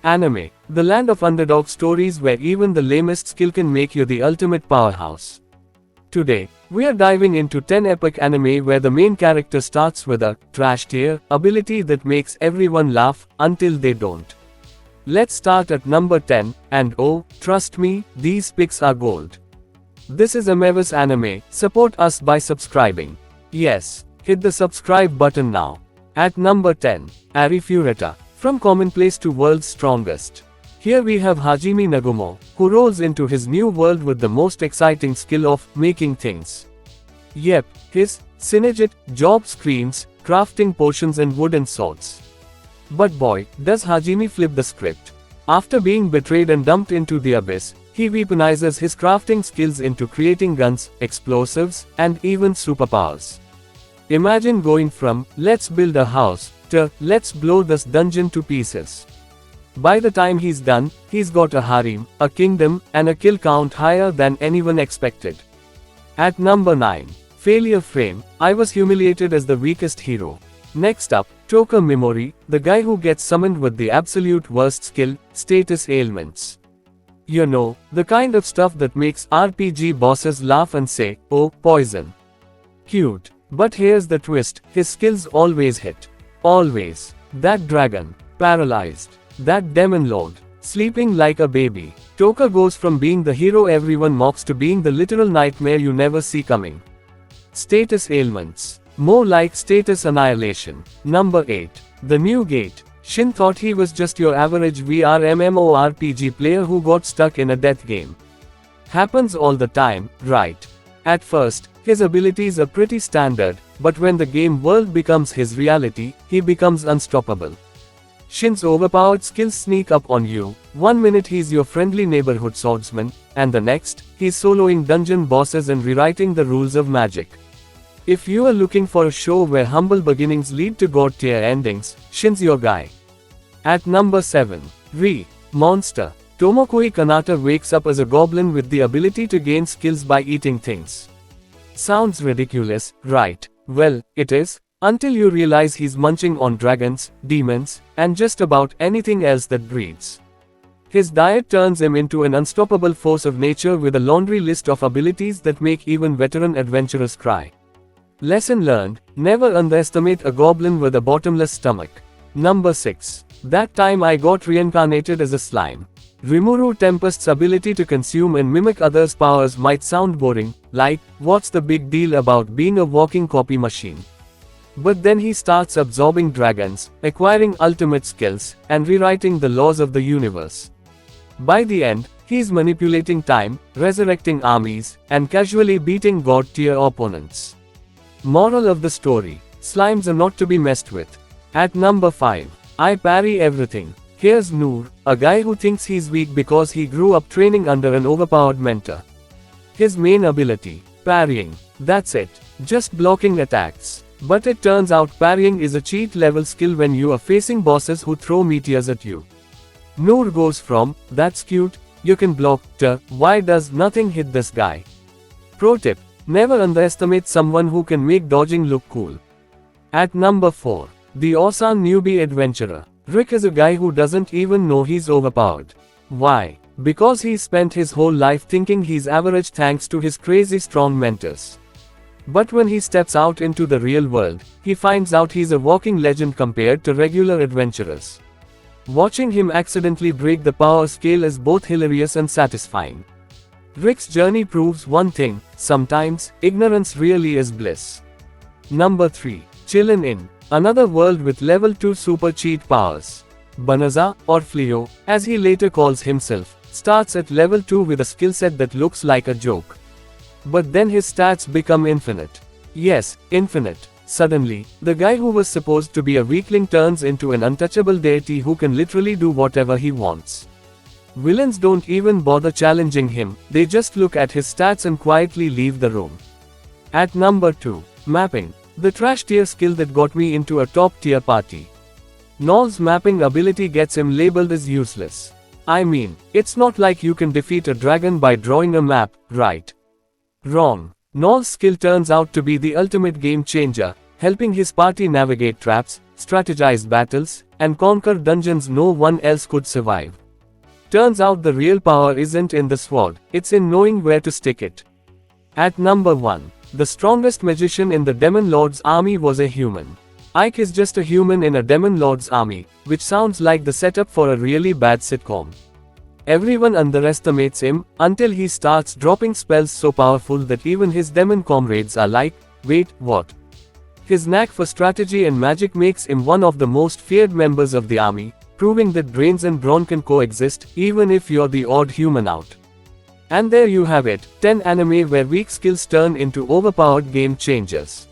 Anime, the land of underdog stories where even the lamest skill can make you the ultimate powerhouse. Today, we are diving into 10 epic anime where the main character starts with a trash tier ability that makes everyone laugh until they don't. Let's start at number 10, and oh, trust me, these picks are gold. This is Amevis Anime, support us by subscribing. Yes, hit the subscribe button now. At number 10, Arifureta, from commonplace to world's strongest. Here we have Hajime Nagumo, who rolls into his new world with the most exciting skill of making things. Yep, his synergist job screams, crafting potions and wooden swords. But boy, does Hajime flip the script. After being betrayed and dumped into the abyss, he weaponizes his crafting skills into creating guns, explosives, and even superpowers. Imagine going from, let's build a house, to, let's blow this dungeon to pieces. By the time he's done, he's got a harem, a kingdom, and a kill count higher than anyone expected. At number 9, Failure Frame, I was humiliated as the weakest hero. Next up, Toka Mimori, the guy who gets summoned with the absolute worst skill, status ailments. You know, the kind of stuff that makes RPG bosses laugh and say, oh, poison. Cute. But here's the twist, his skills always hit. Always. That dragon. Paralyzed. That demon lord. Sleeping like a baby. Toka goes from being the hero everyone mocks to being the literal nightmare you never see coming. Status ailments. More like status annihilation. Number 8. The New Gate. Shin thought he was just your average VR MMORPG player who got stuck in a death game. Happens all the time, right? At first, his abilities are pretty standard, but when the game world becomes his reality, he becomes unstoppable. Shin's overpowered skills sneak up on you. One minute he's your friendly neighborhood swordsman, and the next, he's soloing dungeon bosses and rewriting the rules of magic. If you are looking for a show where humble beginnings lead to god tier endings, Shin's your guy. At number 7, Monster. Tomokoi Kanata wakes up as a goblin with the ability to gain skills by eating things. Sounds ridiculous, right? Well, it is, until you realize he's munching on dragons, demons, and just about anything else that breathes. His diet turns him into an unstoppable force of nature with a laundry list of abilities that make even veteran adventurers cry. Lesson learned, never underestimate a goblin with a bottomless stomach. Number 6. That time I got reincarnated as a slime. Rimuru Tempest's ability to consume and mimic others' powers might sound boring, like, what's the big deal about being a walking copy machine? But then he starts absorbing dragons, acquiring ultimate skills, and rewriting the laws of the universe. By the end, he's manipulating time, resurrecting armies, and casually beating god-tier opponents. Moral of the story, slimes are not to be messed with. At number 5, I parry everything. Here's Noor, a guy who thinks he's weak because he grew up training under an overpowered mentor. His main ability, parrying. That's it. Just blocking attacks. But it turns out parrying is a cheat level skill when you are facing bosses who throw meteors at you. Noor goes from, that's cute, you can block, to, why does nothing hit this guy? Pro tip, never underestimate someone who can make dodging look cool. At number 4, the Osan Newbie Adventurer. Rick is a guy who doesn't even know he's overpowered. Why? Because he spent his whole life thinking he's average thanks to his crazy strong mentors. But when he steps out into the real world, he finds out he's a walking legend compared to regular adventurers. Watching him accidentally break the power scale is both hilarious and satisfying. Rick's journey proves one thing, sometimes, ignorance really is bliss. Number 3. Chillin' In. Another world with level 2 super cheat powers. Banaza, or Fleo, as he later calls himself, starts at level 2 with a skill set that looks like a joke. But then his stats become infinite. Yes, infinite. Suddenly, the guy who was supposed to be a weakling turns into an untouchable deity who can literally do whatever he wants. Villains don't even bother challenging him, they just look at his stats and quietly leave the room. At number 2, Mapping. The trash tier skill that got me into a top tier party. Noel's mapping ability gets him labeled as useless. I mean, it's not like you can defeat a dragon by drawing a map, right? Wrong. Noel's skill turns out to be the ultimate game changer. helping his party navigate traps, strategize battles, and conquer dungeons no one else could survive. Turns out the real power isn't in the sword, it's in knowing where to stick it. At number 1. The strongest magician in the Demon Lord's army was a human. Ike is just a human in a Demon Lord's army, which sounds like the setup for a really bad sitcom. Everyone underestimates him, until he starts dropping spells so powerful that even his demon comrades are like, wait, what? His knack for strategy and magic makes him one of the most feared members of the army, proving that brains and brawn can coexist, even if you're the odd human out. And there you have it, 10 anime where weak skills turn into overpowered game changers.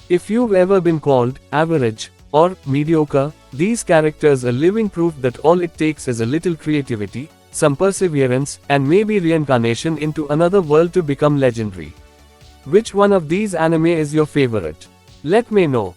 If you've ever been called average or mediocre, these characters are living proof that all it takes is a little creativity, some perseverance, and maybe reincarnation into another world to become legendary. Which one of these anime is your favorite? Let me know.